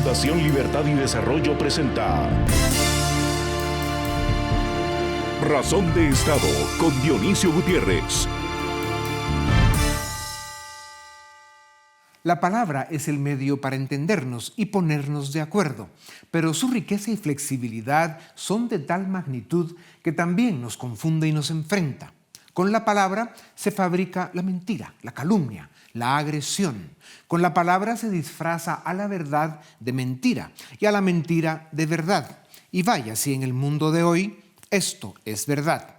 Fundación Libertad y Desarrollo presenta Razón de Estado con Dionisio Gutiérrez. La palabra es el medio para entendernos y ponernos de acuerdo, pero su riqueza y flexibilidad son de tal magnitud que también nos confunde y nos enfrenta. Con la palabra se fabrica la mentira, la calumnia, la agresión. Con la palabra se disfraza a la verdad de mentira y a la mentira de verdad. Y vaya si en el mundo de hoy esto es verdad.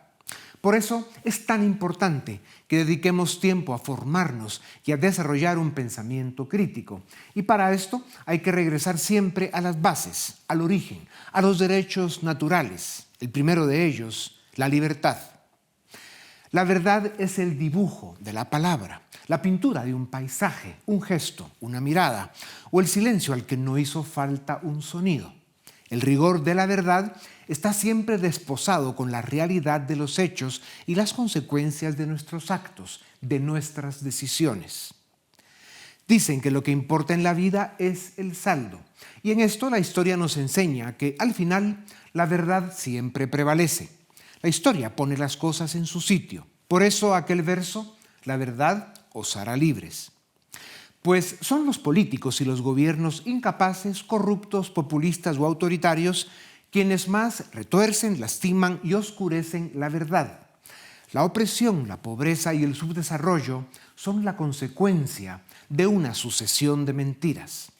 Por eso es tan importante que dediquemos tiempo a formarnos y a desarrollar un pensamiento crítico. Y para esto hay que regresar siempre a las bases, al origen, a los derechos naturales. El primero de ellos, la libertad. La verdad es el dibujo de la palabra, la pintura de un paisaje, un gesto, una mirada, o el silencio al que no hizo falta un sonido. El rigor de la verdad está siempre desposado con la realidad de los hechos y las consecuencias de nuestros actos, de nuestras decisiones. Dicen que lo que importa en la vida es el saldo, y en esto la historia nos enseña que al final la verdad siempre prevalece. La historia pone las cosas en su sitio. Por eso aquel verso, la verdad os hará libres. Pues son los políticos y los gobiernos incapaces, corruptos, populistas o autoritarios quienes más retuercen, lastiman y oscurecen la verdad. La opresión, la pobreza y el subdesarrollo son la consecuencia de una sucesión de mentiras.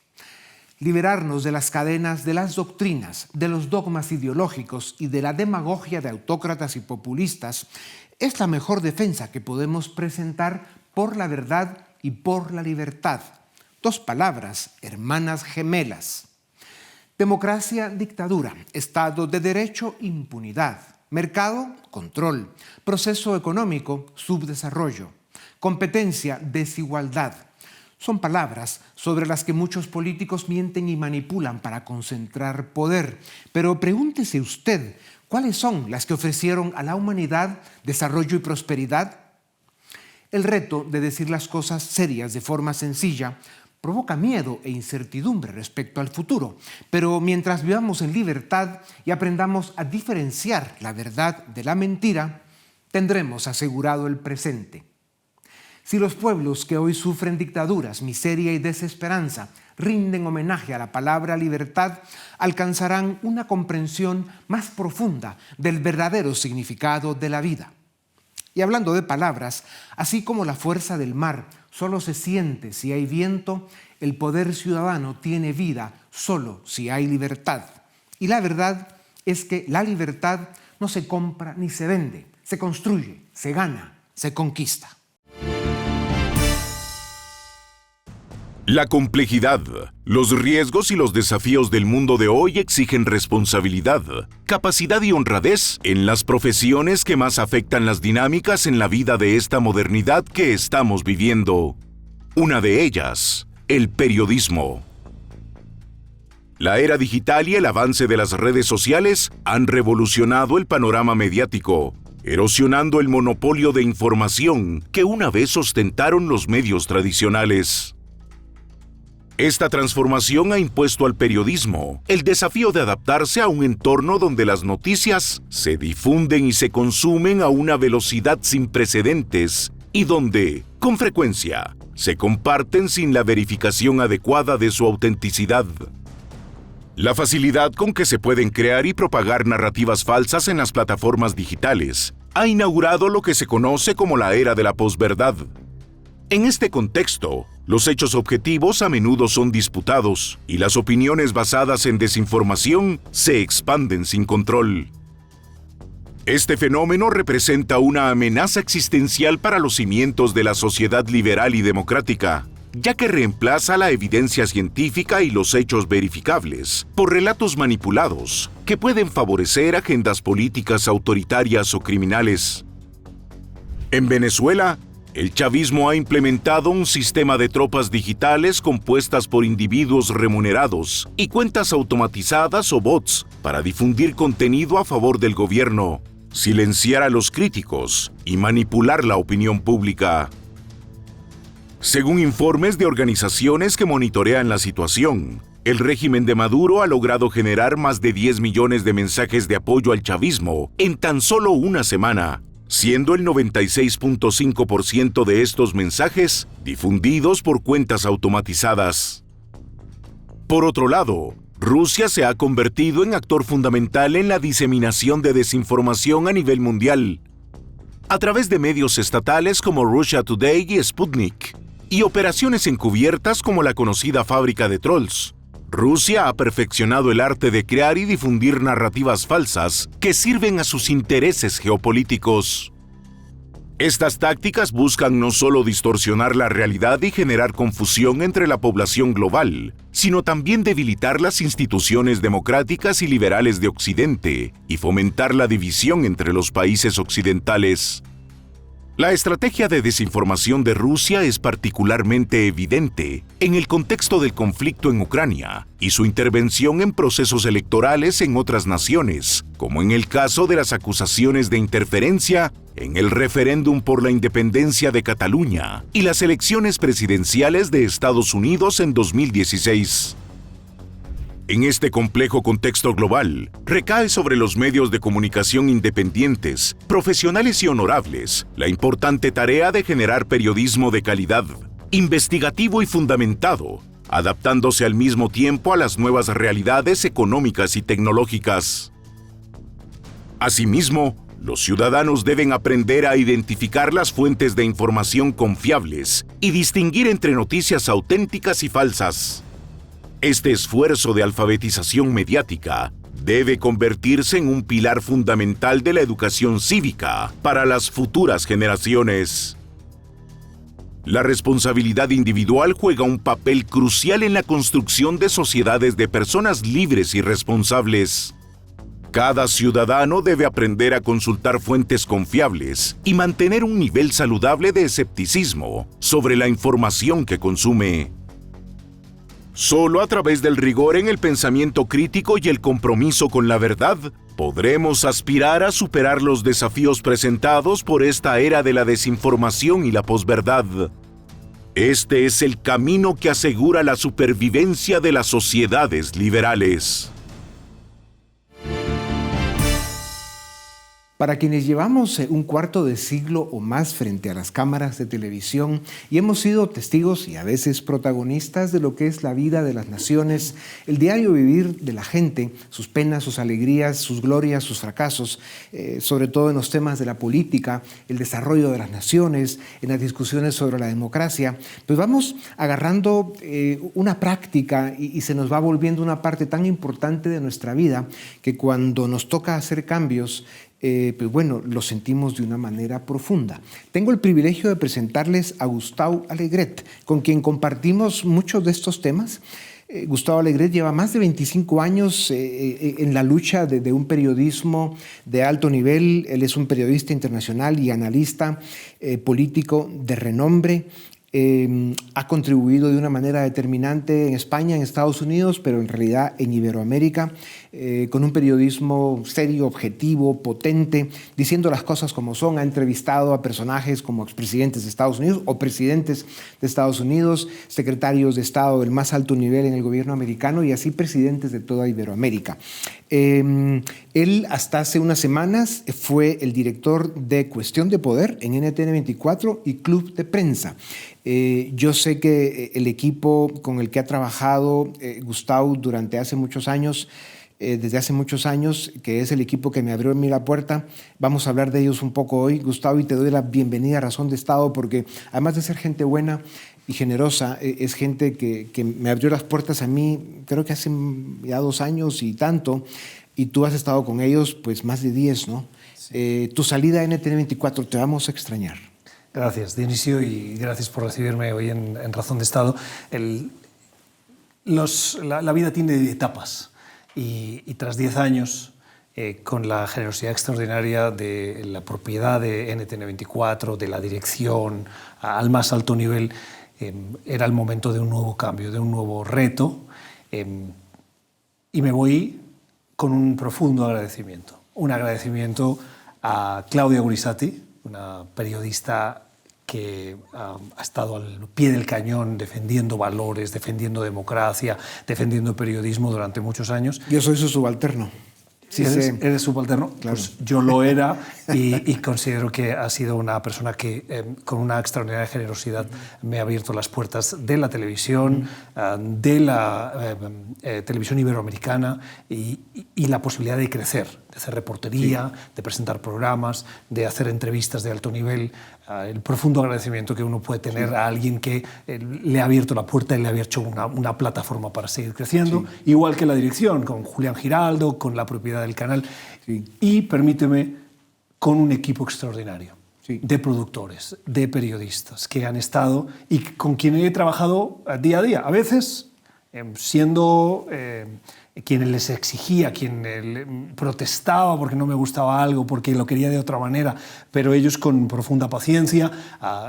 Liberarnos de las cadenas de las doctrinas, de los dogmas ideológicos y de la demagogia de autócratas y populistas es la mejor defensa que podemos presentar por la verdad y por la libertad. Dos palabras, hermanas gemelas. Democracia, dictadura. Estado de derecho, impunidad. Mercado, control. Proceso económico, subdesarrollo. Competencia, desigualdad. Son palabras sobre las que muchos políticos mienten y manipulan para concentrar poder. Pero pregúntese usted, ¿cuáles son las que ofrecieron a la humanidad desarrollo y prosperidad? El reto de decir las cosas serias de forma sencilla provoca miedo e incertidumbre respecto al futuro. Pero mientras vivamos en libertad y aprendamos a diferenciar la verdad de la mentira, tendremos asegurado el presente. Si los pueblos que hoy sufren dictaduras, miseria y desesperanza rinden homenaje a la palabra libertad, alcanzarán una comprensión más profunda del verdadero significado de la vida. Y hablando de palabras, así como la fuerza del mar solo se siente si hay viento, el poder ciudadano tiene vida solo si hay libertad. Y la verdad es que la libertad no se compra ni se vende, se construye, se gana, se conquista. La complejidad, los riesgos y los desafíos del mundo de hoy exigen responsabilidad, capacidad y honradez en las profesiones que más afectan las dinámicas en la vida de esta modernidad que estamos viviendo. Una de ellas, el periodismo. La era digital y el avance de las redes sociales han revolucionado el panorama mediático, erosionando el monopolio de información que una vez ostentaron los medios tradicionales. Esta transformación ha impuesto al periodismo el desafío de adaptarse a un entorno donde las noticias se difunden y se consumen a una velocidad sin precedentes y donde, con frecuencia, se comparten sin la verificación adecuada de su autenticidad. La facilidad con que se pueden crear y propagar narrativas falsas en las plataformas digitales ha inaugurado lo que se conoce como la era de la posverdad. En este contexto, los hechos objetivos a menudo son disputados y las opiniones basadas en desinformación se expanden sin control. Este fenómeno representa una amenaza existencial para los cimientos de la sociedad liberal y democrática, ya que reemplaza la evidencia científica y los hechos verificables por relatos manipulados que pueden favorecer agendas políticas autoritarias o criminales. En Venezuela, el chavismo ha implementado un sistema de tropas digitales compuestas por individuos remunerados y cuentas automatizadas o bots para difundir contenido a favor del gobierno, silenciar a los críticos y manipular la opinión pública. Según informes de organizaciones que monitorean la situación, El régimen de Maduro ha logrado generar más de 10 millones de mensajes de apoyo al chavismo en tan solo una semana, siendo el 96.5% de estos mensajes difundidos por cuentas automatizadas. Por otro lado, Rusia se ha convertido en actor fundamental en la diseminación de desinformación a nivel mundial, a través de medios estatales como Russia Today y Sputnik, y operaciones encubiertas como la conocida fábrica de trolls. Rusia ha perfeccionado el arte de crear y difundir narrativas falsas que sirven a sus intereses geopolíticos. Estas tácticas buscan no solo distorsionar la realidad y generar confusión entre la población global, sino también debilitar las instituciones democráticas y liberales de Occidente y fomentar la división entre los países occidentales. La estrategia de desinformación de Rusia es particularmente evidente en el contexto del conflicto en Ucrania y su intervención en procesos electorales en otras naciones, como en el caso de las acusaciones de interferencia en el referéndum por la independencia de Cataluña y las elecciones presidenciales de Estados Unidos en 2016. En este complejo contexto global, recae sobre los medios de comunicación independientes, profesionales y honorables la importante tarea de generar periodismo de calidad, investigativo y fundamentado, adaptándose al mismo tiempo a las nuevas realidades económicas y tecnológicas. Asimismo, los ciudadanos deben aprender a identificar las fuentes de información confiables y distinguir entre noticias auténticas y falsas. Este esfuerzo de alfabetización mediática debe convertirse en un pilar fundamental de la educación cívica para las futuras generaciones. La responsabilidad individual juega un papel crucial en la construcción de sociedades de personas libres y responsables. Cada ciudadano debe aprender a consultar fuentes confiables y mantener un nivel saludable de escepticismo sobre la información que consume. Solo a través del rigor en el pensamiento crítico y el compromiso con la verdad, podremos aspirar a superar los desafíos presentados por esta era de la desinformación y la posverdad. Este es el camino que asegura la supervivencia de las sociedades liberales. Para quienes llevamos un cuarto de siglo o más frente a las cámaras de televisión y hemos sido testigos y a veces protagonistas de lo que es la vida de las naciones, el diario vivir de la gente, sus penas, sus alegrías, sus glorias, sus fracasos, sobre todo en los temas de la política, el desarrollo de las naciones, en las discusiones sobre la democracia, pues vamos agarrando una práctica y se nos va volviendo una parte tan importante de nuestra vida que cuando nos toca hacer cambios, pues bueno, lo sentimos de una manera profunda. Tengo el privilegio de presentarles a Gustau Alegret, con quien compartimos muchos de estos temas. Gustau Alegret lleva más de 25 años en la lucha de un periodismo de alto nivel. Él es un periodista internacional y analista político de renombre. Ha contribuido de una manera determinante en España, en Estados Unidos, pero en realidad en Iberoamérica, con un periodismo serio, objetivo, potente, diciendo las cosas como son. Ha entrevistado a personajes como expresidentes de Estados Unidos o presidentes de Estados Unidos, secretarios de Estado del más alto nivel en el gobierno americano y así presidentes de toda Iberoamérica. Él hasta hace unas semanas fue el director de Cuestión de Poder en NTN 24 y Club de Prensa. Yo sé que el equipo con el que ha trabajado Gustau durante hace muchos años, desde hace muchos años, que es el equipo que me abrió a mí la puerta, vamos a hablar de ellos un poco hoy, Gustau, y te doy la bienvenida a Razón de Estado porque además de ser gente buena y generosa, es gente que me abrió las puertas a mí, creo que hace ya 2 años y tanto, y tú has estado con ellos pues más de 10, ¿no? Sí. Tu salida a NTN 24, te vamos a extrañar. Gracias, Dionisio, y gracias por recibirme hoy en Razón de Estado. La vida tiene etapas y tras 10 años, con la generosidad extraordinaria de la propiedad de NTN 24, de la dirección al más alto nivel, era el momento de un nuevo cambio, de un nuevo reto, y me voy con un profundo agradecimiento. Un agradecimiento a Claudia Gurisati, una periodista que ha estado al pie del cañón defendiendo valores, defendiendo democracia, defendiendo periodismo durante muchos años. Yo soy su subalterno. Sí, ¿Eres subalterno? Claro. Pues yo lo era y considero que ha sido una persona que con una extraordinaria generosidad me ha abierto las puertas de la televisión, de la televisión iberoamericana y la posibilidad de crecer, de hacer reportería, de presentar programas, de hacer entrevistas de alto nivel. El profundo agradecimiento que uno puede tener a alguien que le ha abierto la puerta y le ha abierto una plataforma para seguir creciendo, igual que la dirección, con Julián Giraldo, con la propiedad del canal, y permíteme, con un equipo extraordinario de productores, de periodistas que han estado y con quien he trabajado día a día, a veces siendo quien les exigía, quien protestaba porque no me gustaba algo, porque lo quería de otra manera, pero ellos con profunda paciencia,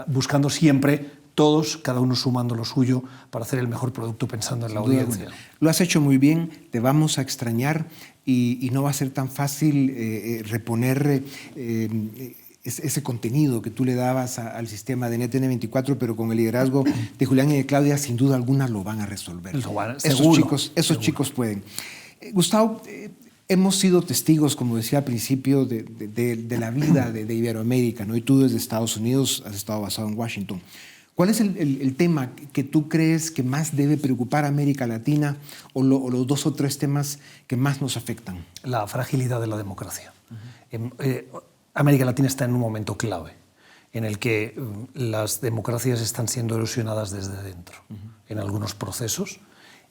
buscando siempre todos, cada uno sumando lo suyo para hacer el mejor producto pensando en la audiencia. Lo has hecho muy bien, te vamos a extrañar y no va a ser tan fácil reponer ese contenido que tú le dabas al sistema de NTN24, pero con el liderazgo de Julián y de Claudia, sin duda alguna lo van a resolver. Esos chicos pueden. Gustavo, hemos sido testigos, como decía al principio, de la vida de Iberoamérica, ¿no? Y tú desde Estados Unidos has estado basado en Washington. ¿Cuál es el tema que tú crees que más debe preocupar a América Latina o los 2 o 3 temas que más nos afectan? La fragilidad de la democracia. América Latina está en un momento clave en el que las democracias están siendo erosionadas desde dentro en algunos procesos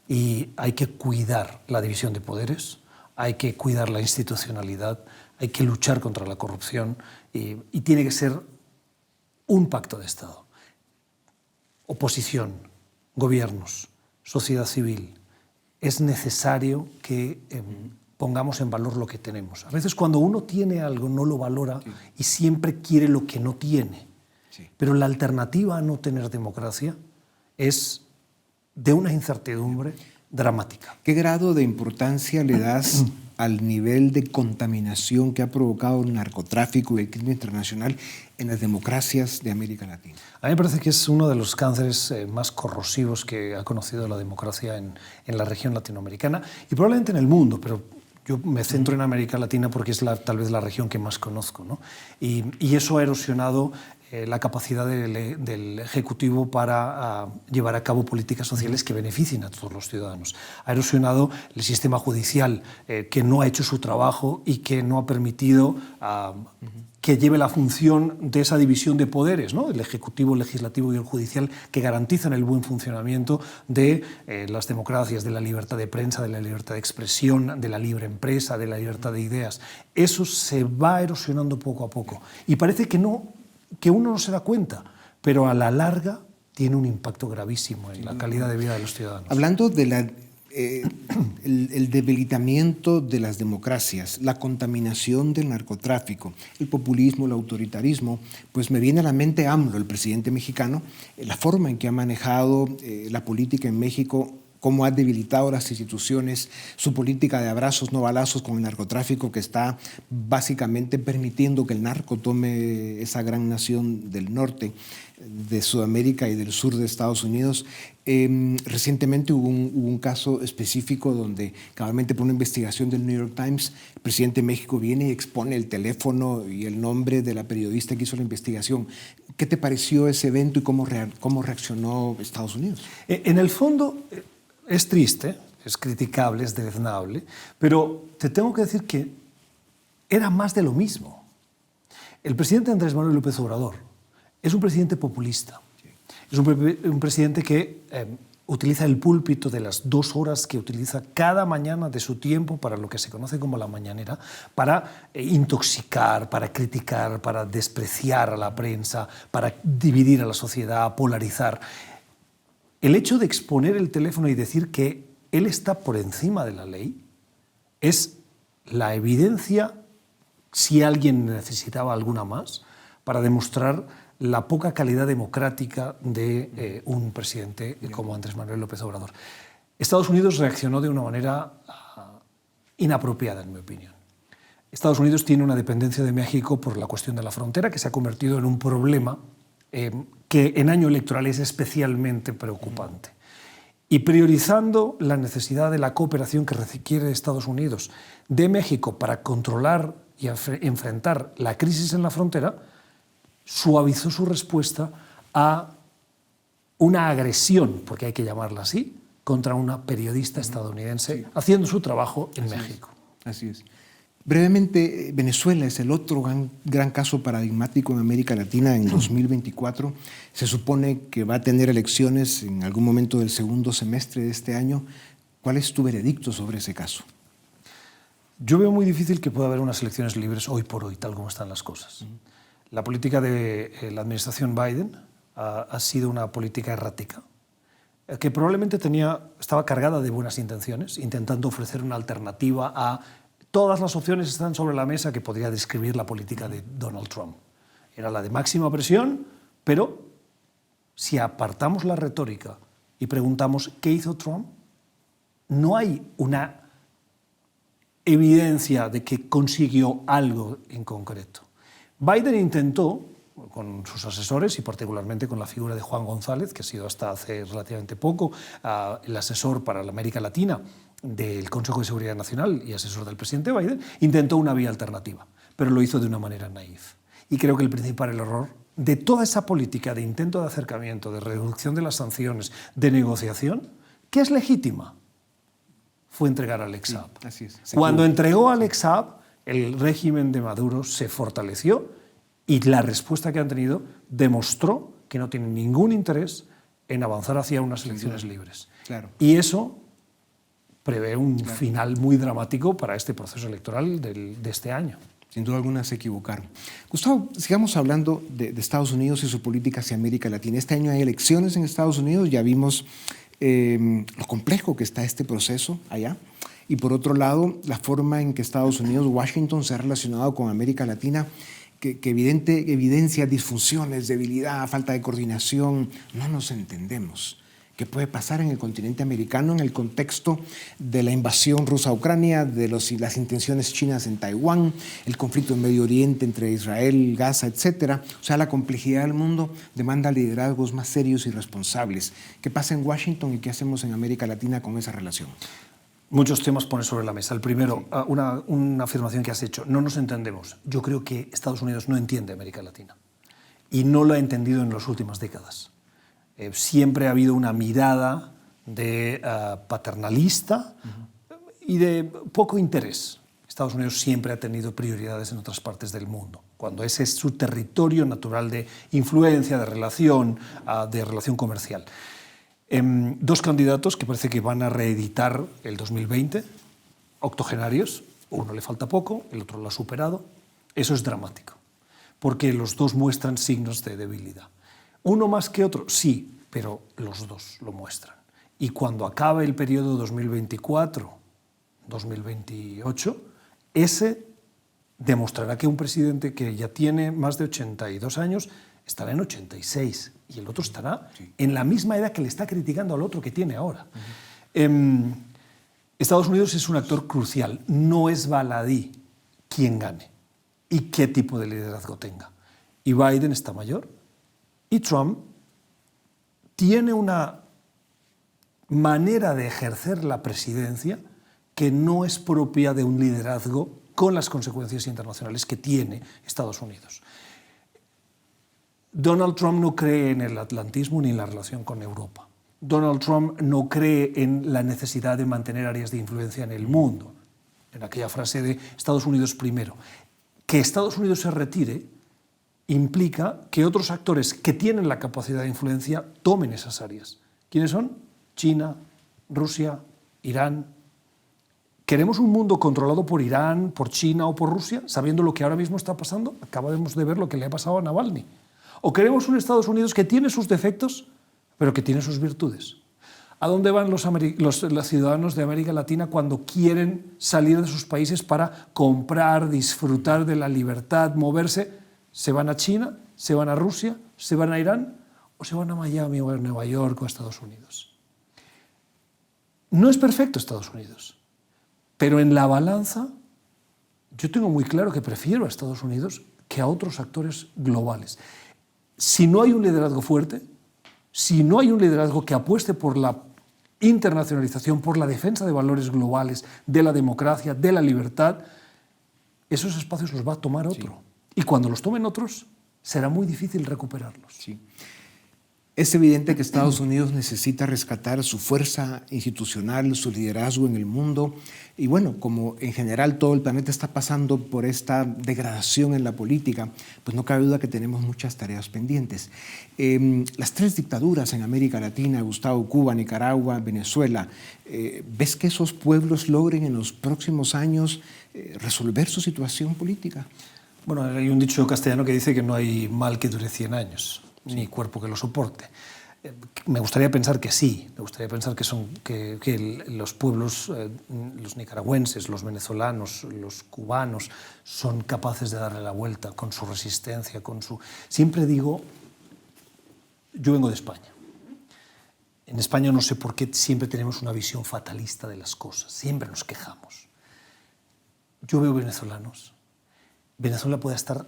y hay que cuidar la división de poderes, hay que cuidar la institucionalidad, hay que luchar contra la corrupción y tiene que ser un pacto de Estado. Oposición, gobiernos, sociedad civil. Es necesario que pongamos en valor lo que tenemos. A veces cuando uno tiene algo no lo valora y siempre quiere lo que no tiene. Pero la alternativa a no tener democracia es de una incertidumbre dramática. ¿Qué grado de importancia le das al nivel de contaminación que ha provocado el narcotráfico y el crimen internacional en las democracias de América Latina? A mí me parece que es uno de los cánceres más corrosivos que ha conocido la democracia en la región latinoamericana y probablemente en el mundo, pero yo me centro en América Latina porque es tal vez la región que más conozco, ¿no? Y eso ha erosionado la capacidad del Ejecutivo para llevar a cabo políticas sociales que beneficien a todos los ciudadanos. Ha erosionado el sistema judicial, que no ha hecho su trabajo y que no ha permitido que lleve la función de esa división de poderes, ¿no? El Ejecutivo, el Legislativo y el Judicial, que garantizan el buen funcionamiento de las democracias, de la libertad de prensa, de la libertad de expresión, de la libre empresa, de la libertad de ideas. Eso se va erosionando poco a poco. Y parece que uno no se da cuenta, pero a la larga tiene un impacto gravísimo en la calidad de vida de los ciudadanos. Hablando de el debilitamiento de las democracias, la contaminación del narcotráfico, el populismo, el autoritarismo, pues me viene a la mente AMLO, el presidente mexicano, la forma en que ha manejado la política en México, cómo ha debilitado las instituciones, su política de abrazos no balazos con el narcotráfico que está básicamente permitiendo que el narco tome esa gran nación del norte de Sudamérica y del sur de Estados Unidos. Recientemente hubo un caso específico donde, cabalmente por una investigación del New York Times, el presidente de México viene y expone el teléfono y el nombre de la periodista que hizo la investigación. ¿Qué te pareció ese evento y cómo reaccionó Estados Unidos? En el fondo es triste, es criticable, es deleznable, pero te tengo que decir que era más de lo mismo. El presidente Andrés Manuel López Obrador es un presidente populista. Es un presidente que utiliza el púlpito de las 2 horas que utiliza cada mañana de su tiempo para lo que se conoce como la mañanera, para intoxicar, para criticar, para despreciar a la prensa, para dividir a la sociedad, polarizar. El hecho de exponer el teléfono y decir que él está por encima de la ley es la evidencia, si alguien necesitaba alguna más, para demostrar la poca calidad democrática de un presidente como Andrés Manuel López Obrador. Estados Unidos reaccionó de una manera inapropiada, en mi opinión. Estados Unidos tiene una dependencia de México por la cuestión de la frontera, que se ha convertido en un problema que en año electoral es especialmente preocupante. Y priorizando la necesidad de la cooperación que requiere Estados Unidos de México para controlar y enfrentar la crisis en la frontera, suavizó su respuesta a una agresión, porque hay que llamarla así, contra una periodista estadounidense haciendo su trabajo en México. Así es. Brevemente, Venezuela es el otro gran caso paradigmático en América Latina en 2024. Se supone que va a tener elecciones en algún momento del segundo semestre de este año. ¿Cuál es tu veredicto sobre ese caso? Yo veo muy difícil que pueda haber unas elecciones libres hoy por hoy, tal como están las cosas. La política de la administración Biden ha sido una política errática, que probablemente estaba cargada de buenas intenciones, intentando ofrecer una alternativa a todas las opciones que están sobre la mesa que podría describir la política de Donald Trump. Era la de máxima presión, pero si apartamos la retórica y preguntamos ¿qué hizo Trump?, no hay una evidencia de que consiguió algo en concreto. Biden intentó, con sus asesores y particularmente con la figura de Juan González, que ha sido hasta hace relativamente poco el asesor para la América Latina del Consejo de Seguridad Nacional y asesor del presidente Biden, intentó una vía alternativa, pero lo hizo de una manera naif. Y creo que el principal error de toda esa política de intento de acercamiento, de reducción de las sanciones, de negociación, que es legítima, fue entregar a Alex Saab. Sí, así es. Cuando entregó a Alex Saab, el régimen de Maduro se fortaleció y la respuesta que han tenido demostró que no tienen ningún interés en avanzar hacia unas elecciones libres. Claro. Y eso prevé un final muy dramático para este proceso electoral de este año. Sin duda alguna se equivocaron. Gustavo, sigamos hablando de Estados Unidos y su política hacia América Latina. Este año hay elecciones en Estados Unidos, ya vimos lo complejo que está este proceso allá. Y por otro lado, la forma en que Estados Unidos, Washington, se ha relacionado con América Latina, que evidencia disfunciones, debilidad, falta de coordinación. No nos entendemos. ¿Qué puede pasar en el continente americano en el contexto de la invasión rusa a Ucrania, de las intenciones chinas en Taiwán, el conflicto en Medio Oriente entre Israel, Gaza, etcétera? O sea, la complejidad del mundo demanda liderazgos más serios y responsables. ¿Qué pasa en Washington y qué hacemos en América Latina con esa relación? Muchos temas pones sobre la mesa. El primero, una afirmación que has hecho. No nos entendemos. Yo creo que Estados Unidos no entiende América Latina y no lo ha entendido en las últimas décadas. Siempre ha habido una mirada de paternalista y de poco interés. Estados Unidos siempre ha tenido prioridades en otras partes del mundo, cuando ese es su territorio natural de influencia, de relación comercial. Dos candidatos que parece que van a reeditar el 2020, octogenarios, uno le falta poco, el otro lo ha superado. Eso es dramático, porque los dos muestran signos de debilidad. ¿Uno más que otro? Sí, pero los dos lo muestran. Y cuando acabe el periodo 2024-2028, ese demostrará que un presidente que ya tiene más de 82 años estará en 86 y el otro estará en la misma edad que le está criticando al otro que tiene ahora. Estados Unidos es un actor crucial. No es baladí quién gane y qué tipo de liderazgo tenga. Y Biden está mayor y Trump tiene una manera de ejercer la presidencia que no es propia de un liderazgo con las consecuencias internacionales que tiene Estados Unidos. Donald Trump no cree en el atlantismo ni en la relación con Europa. Donald Trump no cree en la necesidad de mantener áreas de influencia en el mundo, en aquella frase de Estados Unidos primero. Que Estados Unidos se retire implica que otros actores que tienen la capacidad de influencia tomen esas áreas. ¿Quiénes son? China, Rusia, Irán. ¿Queremos un mundo controlado por Irán, por China o por Rusia, sabiendo lo que ahora mismo está pasando? Acabamos de ver lo que le ha pasado a Navalny. ¿O queremos un Estados Unidos que tiene sus defectos, pero que tiene sus virtudes? ¿A dónde van los ciudadanos de América Latina cuando quieren salir de sus países para comprar, disfrutar de la libertad, moverse? ¿Se van a China? ¿Se van a Rusia? ¿Se van a Irán? ¿O se van a Miami o a Nueva York o a Estados Unidos? No es perfecto Estados Unidos, pero en la balanza yo tengo muy claro que prefiero a Estados Unidos que a otros actores globales. si no hay un liderazgo fuerte, si no hay un liderazgo que apueste por la internacionalización, por la defensa de valores globales, de la democracia, de la libertad, esos espacios los va a tomar otro. Sí. Y cuando los tomen otros, será muy difícil recuperarlos. Sí. Es evidente que Estados Unidos necesita rescatar su fuerza institucional, su liderazgo en el mundo. Y bueno, como en general todo el planeta está pasando por esta degradación en la política, pues no cabe duda que tenemos muchas tareas pendientes. Las 3 dictaduras en América Latina, Gustavo, Cuba, Nicaragua, Venezuela, ¿ves que esos pueblos logren en los próximos años resolver su situación política? Bueno, hay un dicho castellano que dice que no hay mal que dure 100 años. Ni cuerpo que lo soporte. Me gustaría pensar que sí, me gustaría pensar que los pueblos, los nicaragüenses, los venezolanos, los cubanos, son capaces de darle la vuelta con su resistencia, con su... Siempre digo, yo vengo de España. En España no sé por qué siempre tenemos una visión fatalista de las cosas, siempre nos quejamos. Yo veo venezolanos. Venezuela puede estar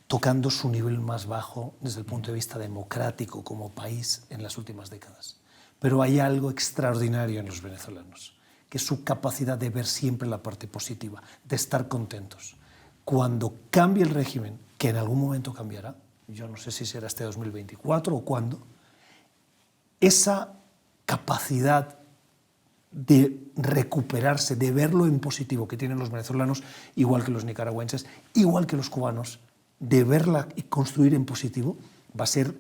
tocando su nivel más bajo desde el punto de vista democrático como país en las últimas décadas. Pero hay algo extraordinario en los venezolanos, que es su capacidad de ver siempre la parte positiva, de estar contentos. Cuando cambie el régimen, que en algún momento cambiará, yo no sé si será este 2024 o cuándo, esa capacidad de recuperarse, de verlo en positivo que tienen los venezolanos, igual que los nicaragüenses, igual que los cubanos, de verla y construir en positivo, va a ser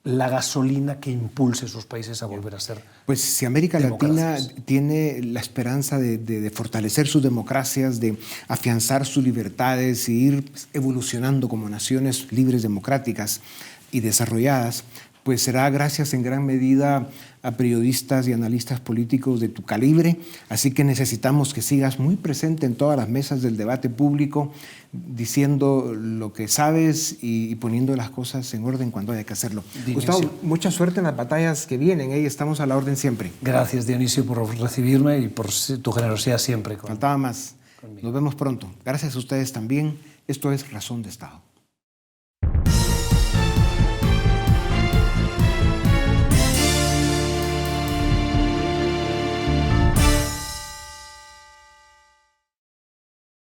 la gasolina que impulse a esos países a volver a ser Pues si América Latina tiene la esperanza de fortalecer sus democracias, de afianzar sus libertades y ir evolucionando como naciones libres, democráticas y desarrolladas, pues será gracias en gran medida a periodistas y analistas políticos de tu calibre. Así que necesitamos que sigas muy presente en todas las mesas del debate público, diciendo lo que sabes y poniendo las cosas en orden cuando haya que hacerlo. Dionisio. Gustavo, mucha suerte en las batallas que vienen. Estamos a la orden siempre. Gracias, Dionisio, por recibirme y por tu generosidad siempre. Faltaba más. Conmigo. Nos vemos pronto. Gracias a ustedes también. Esto es Razón de Estado.